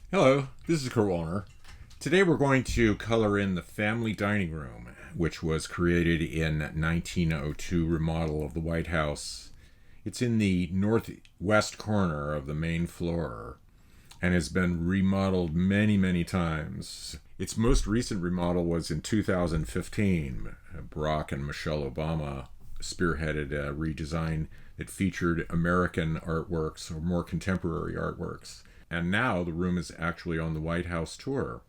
Hello, this is Kurt Wallner. Today we're going to color in the family dining room, which was created in 1902 remodel of the White House. It's in the northwest corner of the main floor and has been remodeled many times. Its most recent remodel was in 2015. Barack and Michelle Obama spearheaded a redesign that featured American artworks or more contemporary artworks. And now the room is actually on the White House tour.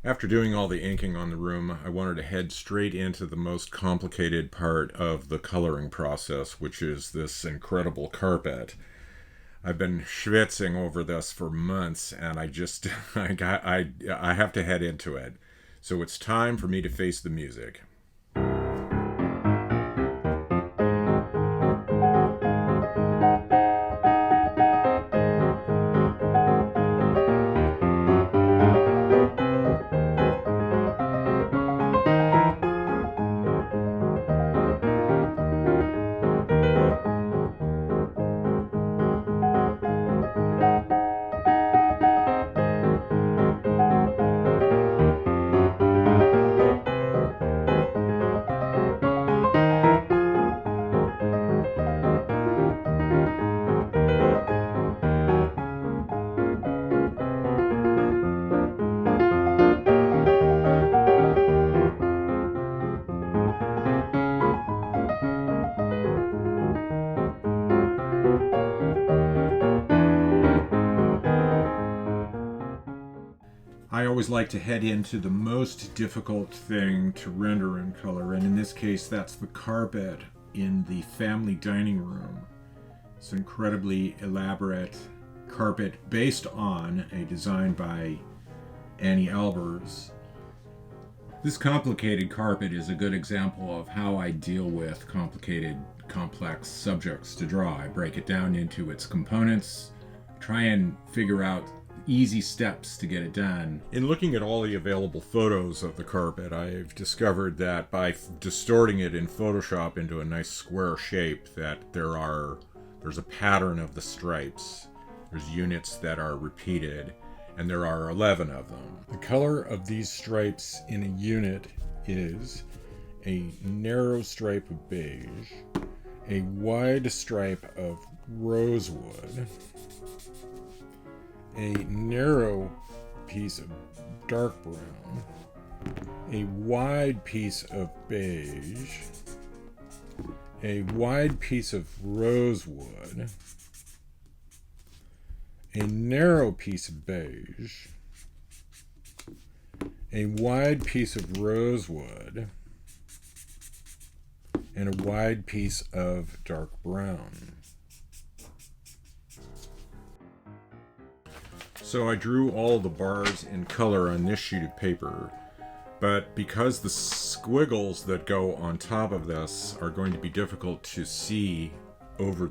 After doing all the inking on the room, I wanted to head straight into the most complicated part of the coloring process, which is this incredible carpet. I've been schwitzing over this for months, and I have to head into it. So it's time for me to face the music. I always like to head into the most difficult thing to render in color, and in this case that's the carpet in the family dining room. It's an incredibly elaborate carpet based on a design by Annie Albers. This complicated carpet is a good example of how I deal with complicated, complex subjects to draw. I break it down into its components, try and figure out easy steps to get it done. In looking at all the available photos of the carpet, I've discovered that by distorting it in Photoshop into a nice square shape, that there's a pattern of the stripes. There's units that are repeated, and there are 11 of them. The color of these stripes in a unit is a narrow stripe of beige, a wide stripe of rosewood, a narrow piece of dark brown, a wide piece of beige, a wide piece of rosewood, a narrow piece of beige, a wide piece of rosewood, and a wide piece of dark brown. So I drew all the bars in color on this sheet of paper, but because the squiggles that go on top of this are going to be difficult to see over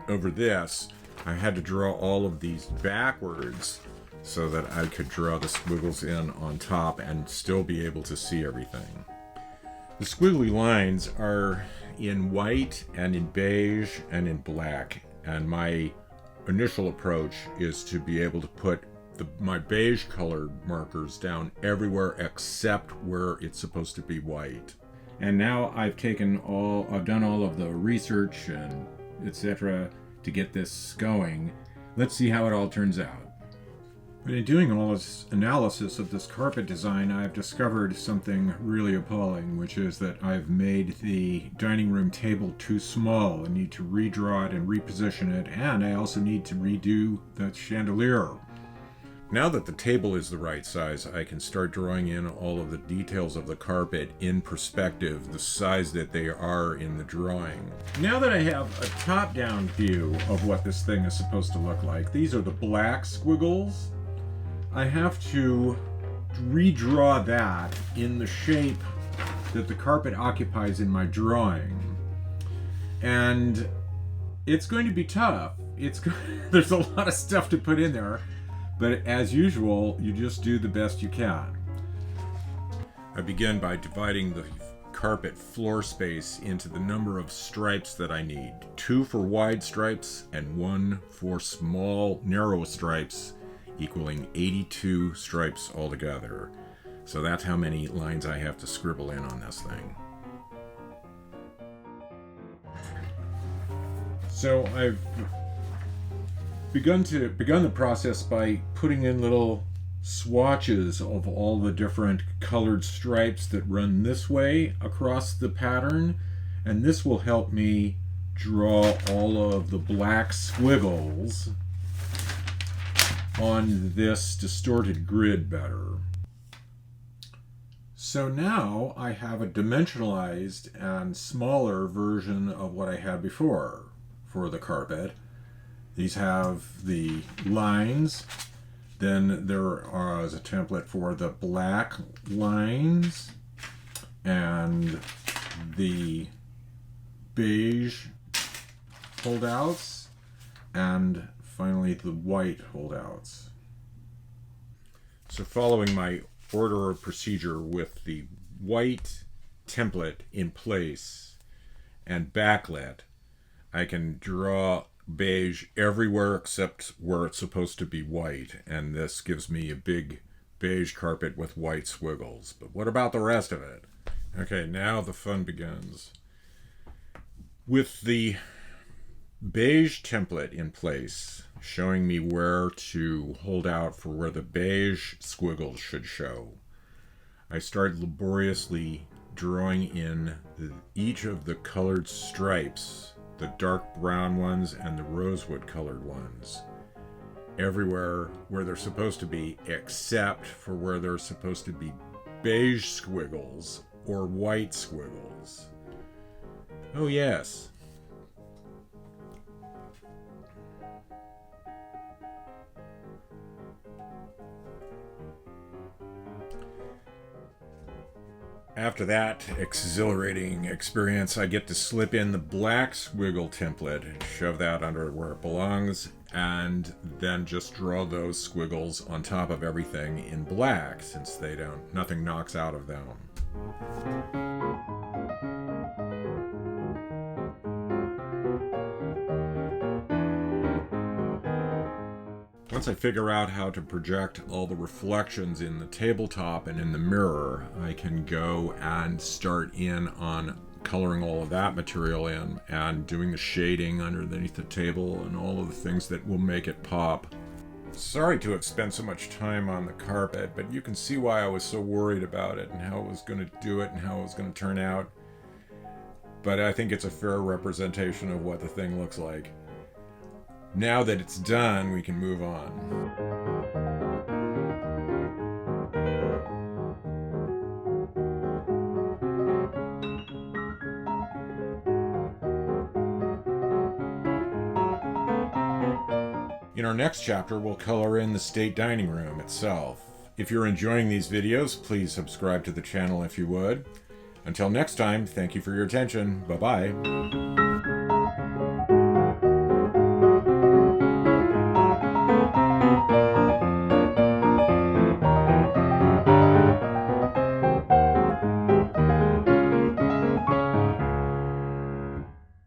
this, I had to draw all of these backwards so that I could draw the squiggles in on top and still be able to see everything. The squiggly lines are in white and in beige and in black, and my initial approach is to be able to put my beige colored markers down everywhere except where it's supposed to be white. And now I've done all of the research and etc. to get this going. Let's see how it all turns out. But in doing all this analysis of this carpet design, I've discovered something really appalling, which is that I've made the dining room table too small. I need to redraw it and reposition it, and I also need to redo the chandelier. Now that the table is the right size, I can start drawing in all of the details of the carpet in perspective, the size that they are in the drawing. Now that I have a top-down view of what this thing is supposed to look like, these are the black squiggles. I have to redraw that in the shape that the carpet occupies in my drawing. And it's going to be tough. There's a lot of stuff to put in there, but as usual, you just do the best you can. I begin by dividing the carpet floor space into the number of stripes that I need. 2 for wide stripes and 1 for small, narrow stripes equaling 82 stripes altogether. So that's how many lines I have to scribble in on this thing. So I've begun the process by putting in little swatches of all the different colored stripes that run this way across the pattern, and this will help me draw all of the black squiggles on this distorted grid better. So now I have a dimensionalized and smaller version of what I had before for the carpet. These have the lines. Then there is a template for the black lines and the beige holdouts, and finally the white holdouts. So following my order of procedure with the white template in place and backlit, I can draw beige everywhere except where it's supposed to be white, and this gives me a big beige carpet with white squiggles. But what about the rest of it? Okay, now the fun begins. With the beige template in place, showing me where to hold out for where the beige squiggles should show, I started laboriously drawing in each of the colored stripes, the dark brown ones and the rosewood colored ones, everywhere where they're supposed to be, except for where they're supposed to be beige squiggles or white squiggles. Oh yes. After that exhilarating experience, I get to slip in the black squiggle template, shove that under where it belongs, and then just draw those squiggles on top of everything in black, since nothing knocks out of them. Once I figure out how to project all the reflections in the tabletop and in the mirror, I can go and start in on coloring all of that material in and doing the shading underneath the table and all of the things that will make it pop. Sorry to have spent so much time on the carpet, but you can see why I was so worried about it and how I was going to do it and how it was going to turn out. But I think it's a fair representation of what the thing looks like. Now that it's done, we can move on. In our next chapter, we'll color in the state dining room itself. If you're enjoying these videos, please subscribe to the channel if you would. Until next time, thank you for your attention. Bye-bye.